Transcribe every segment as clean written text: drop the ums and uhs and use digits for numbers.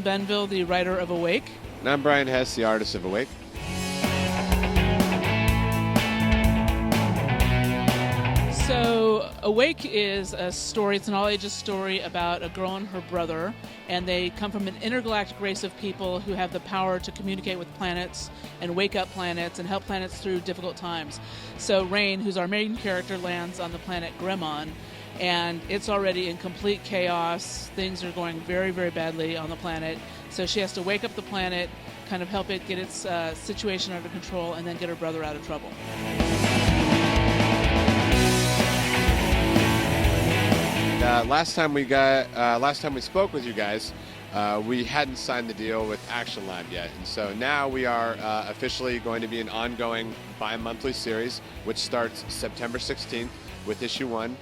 Susan Beneville, the writer of Awake. And I'm Brian Hess, the artist of Awake. So Awake is a story, it's an all-ages story about a girl and her brother, and they come from an intergalactic race of people who have the power to communicate with planets and wake up planets and help planets through difficult times. So Rain, who's our main character, lands on the planet Gremon, and it's already in complete chaos. Things are going very, very badly on the planet. So she has to wake up the planet, kind of help it get its situation under control, and then get her brother out of trouble. Last time we spoke with you guys, we hadn't signed the deal with Action Lab yet, and so now we are officially going to be an ongoing bi-monthly series, which starts September 16th with issue 1,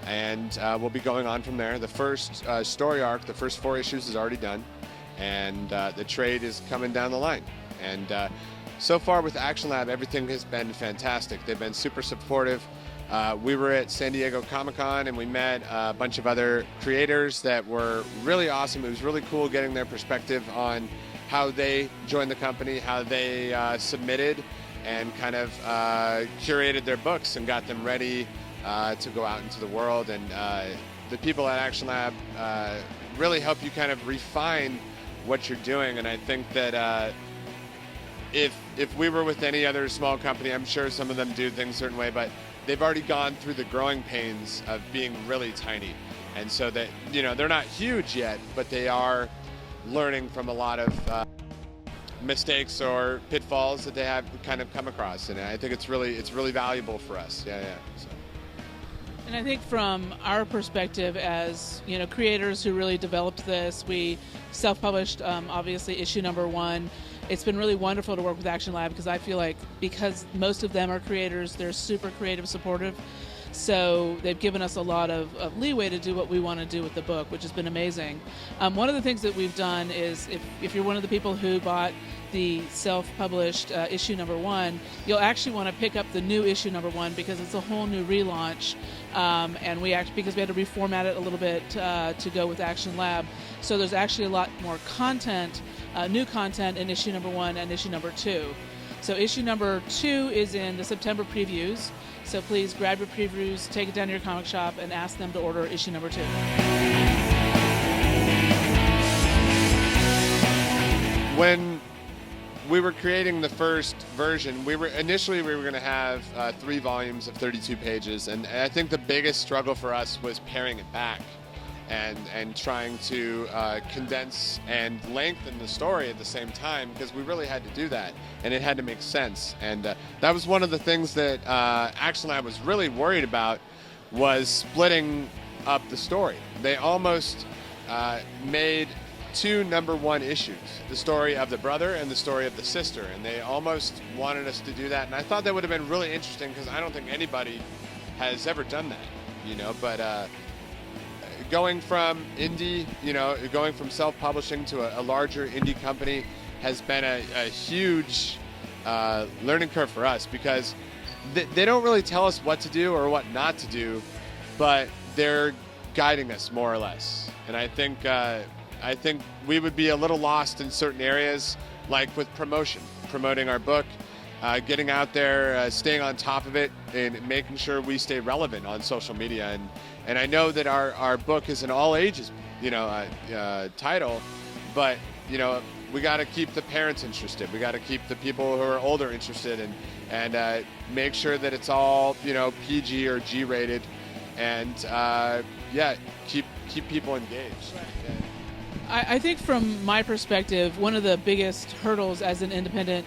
and we'll be going on from there. The first story arc, the first 4 issues, is already done, and the trade is coming down the line. And so far with Action Lab, everything has been fantastic. They've been super supportive. We were at San Diego Comic-Con and we met a bunch of other creators that were really awesome. It was really cool getting their perspective on how they joined the company, how they submitted and kind of curated their books and got them ready to go out into the world. And the people at Action Lab really help you kind of refine what you're doing. And I think that if we were with any other small company, I'm sure some of them do things a certain way, but they've already gone through the growing pains of being really tiny. And so that, you know, they're not huge yet, but they are learning from a lot of mistakes or pitfalls that they have kind of come across. And I think it's really valuable for us. Yeah. So. And I think from our perspective as, you know, creators who really developed this, we self-published, obviously, issue number 1. It's been really wonderful to work with Action Lab because I feel like because most of them are creators, they're super creative, supportive. So they've given us a lot of leeway to do what we want to do with the book, which has been amazing. One of the things that we've done is if you're one of the people who bought the self-published issue number 1, you'll actually want to pick up the new issue number 1 because it's a whole new relaunch. And because we had to reformat it a little bit to go with Action Lab. So there's actually a lot more content, new content in issue number 1 and issue number 2. So issue number 2 is in the September previews. So please grab your previews, take it down to your comic shop, and ask them to order issue number 2. When we were creating the first version, we were going to have 3 volumes of 32 pages, and I think the biggest struggle for us was paring it back and trying to condense and lengthen the story at the same time, because we really had to do that, and it had to make sense. And that was one of the things that Action Lab was really worried about, was splitting up the story. They almost made 2 number 1 issues, the story of the brother and the story of the sister, and they almost wanted us to do that. And I thought that would have been really interesting because I don't think anybody has ever done that, you know. But going from indie, you know, going from self-publishing to a larger indie company has been a huge learning curve for us, because they don't really tell us what to do or what not to do, but they're guiding us more or less. And I think we would be a little lost in certain areas, like with promoting our book, getting out there, staying on top of it, and making sure we stay relevant on social media. And I know that our book is an all ages, you know, title, but, you know, we got to keep the parents interested. We got to keep the people who are older interested, and make sure that it's all, you know, PG or G rated, and keep people engaged. Right. Yeah. I think from my perspective, one of the biggest hurdles as an independent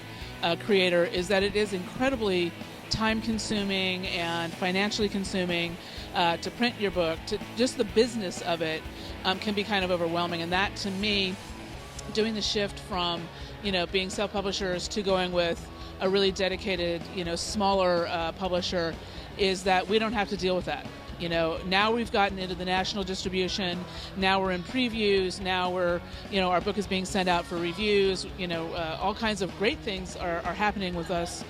creator is that it is incredibly time-consuming and financially consuming to print your book. Just the business of it can be kind of overwhelming, and that, to me, doing the shift from, you know, being self-publishers to going with a really dedicated, you know, smaller publisher, is that we don't have to deal with that. You know, now we've gotten into the national distribution. Now we're in previews. Now we're, you know, our book is being sent out for reviews. You know, all kinds of great things are happening with us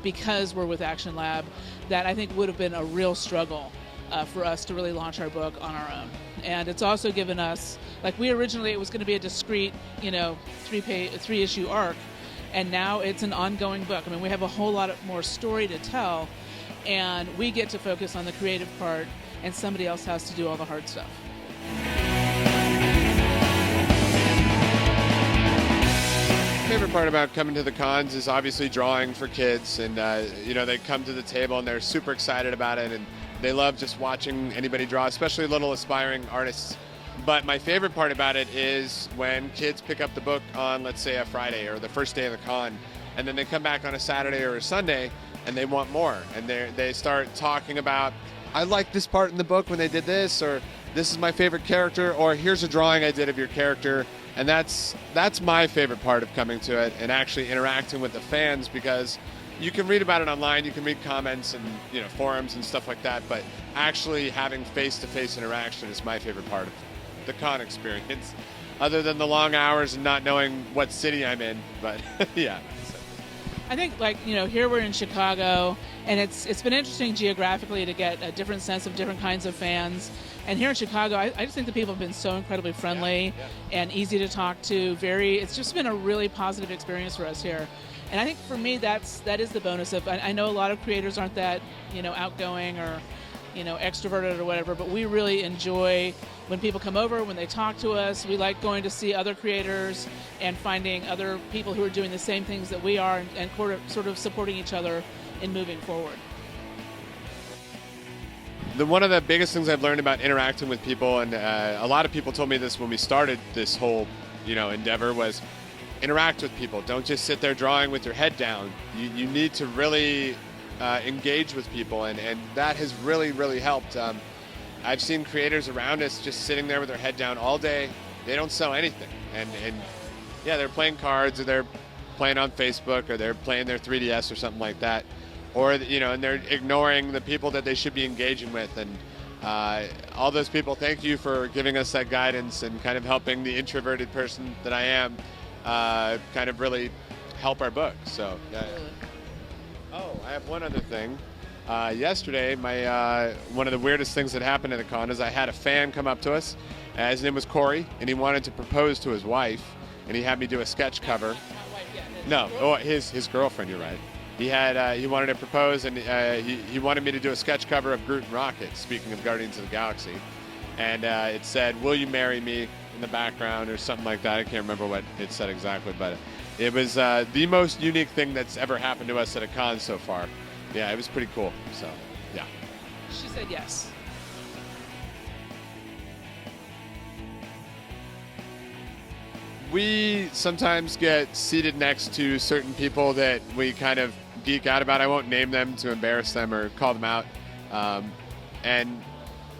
because we're with Action Lab. That I think would have been a real struggle for us to really launch our book on our own. And it's also given us, like, we originally, it was going to be a discrete, three issue arc, and now it's an ongoing book. I mean, we have a whole lot more story to tell, and we get to focus on the creative part, and somebody else has to do all the hard stuff. Favorite part about coming to the cons is obviously drawing for kids, and they come to the table and they're super excited about it, and they love just watching anybody draw, especially little aspiring artists. But my favorite part about it is when kids pick up the book on, let's say, a Friday or the first day of the con, and then they come back on a Saturday or a Sunday and they want more, and they start talking about, I like this part in the book when they did this, or this is my favorite character, or here's a drawing I did of your character. And that's my favorite part of coming to it and actually interacting with the fans, because you can read about it online, you can read comments and forums and stuff like that, but actually having face-to-face interaction is my favorite part of the con experience, other than the long hours and not knowing what city I'm in. But yeah. I think, here we're in Chicago, and it's been interesting geographically to get a different sense of different kinds of fans. And here in Chicago, I just think the people have been so incredibly friendly and easy to talk to. It's just been a really positive experience for us here. And I think for me, that is the bonus of, I know a lot of creators aren't that, outgoing or, extroverted or whatever, but we really enjoy when people come over, when they talk to us. We like going to see other creators and finding other people who are doing the same things that we are, and sort of supporting each other in moving forward. One of the biggest things I've learned about interacting with people, and a lot of people told me this when we started this whole, endeavor, was interact with people. Don't just sit there drawing with your head down. You need to really engage with people, and that has really, really helped. I've seen creators around us just sitting there with their head down all day. They don't sell anything, and they're playing cards, or they're playing on Facebook, or they're playing their 3DS or something like that. Or, and they're ignoring the people that they should be engaging with. And all those people, thank you for giving us that guidance and kind of helping the introverted person that I am kind of really help our book. So, Oh, I have one other thing. Yesterday, one of the weirdest things that happened at the con is I had a fan come up to us. His name was Corey, and he wanted to propose to his wife, and he had me do a sketch cover. His girlfriend, you're right. He wanted to propose, and he wanted me to do a sketch cover of Groot and Rocket, speaking of Guardians of the Galaxy. And it said, "Will you marry me?" in the background, or something like that. I can't remember what it said exactly, but it was the most unique thing that's ever happened to us at a con so far. Yeah, it was pretty cool. So, yeah. She said yes. We sometimes get seated next to certain people that we kind of geek out about. I won't name them to embarrass them or call them out. And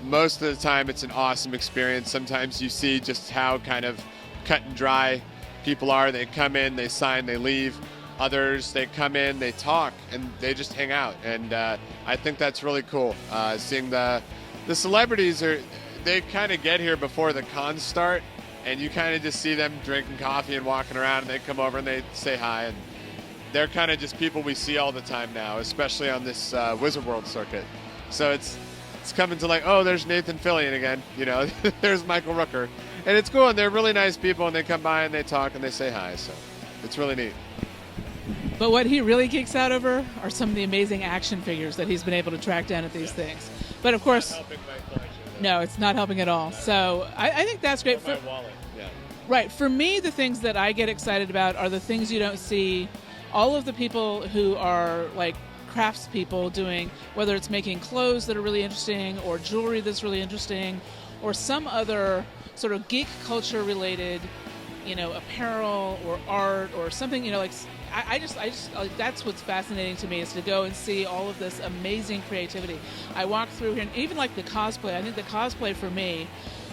most of the time it's an awesome experience. Sometimes you see just how kind of cut and dry people are. They come in, they sign, they leave. Others, they come in, they talk, and they just hang out. And I think that's really cool. Seeing the celebrities, they kind of get here before the cons start, and you kind of just see them drinking coffee and walking around, and they come over and they say hi. And they're kind of just people we see all the time now, especially on this Wizard World circuit. So it's coming to there's Nathan Fillion again, there's Michael Rooker. And it's cool, and they're really nice people, and they come by and they talk and they say hi, so it's really neat. But what he really geeks out over are some of the amazing action figures that he's been able to track down at these things. But of course, not helping my collection, no, it's not helping at all. So I think that's great. My wallet, yeah. Right. For me, the things that I get excited about are the things you don't see. All of the people who are like craftspeople doing, whether it's making clothes that are really interesting, or jewelry that's really interesting, or some other sort of geek culture related, apparel or art or something, I just that's what's fascinating to me, is to go and see all of this amazing creativity. I walk through here, and even like the cosplay. I think the cosplay for me,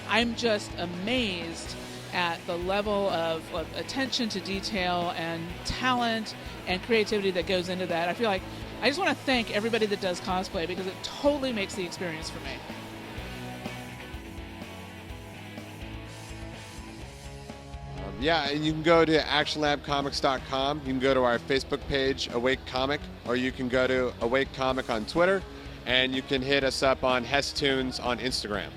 I'm just amazed at the level of attention to detail and talent and creativity that goes into that. I feel like I just want to thank everybody that does cosplay, because it totally makes the experience for me. Yeah, and you can go to actionlabcomics.com. You can go to our Facebook page, Awake Comic, or you can go to Awake Comic on Twitter, and you can hit us up on Hess Tunes on Instagram.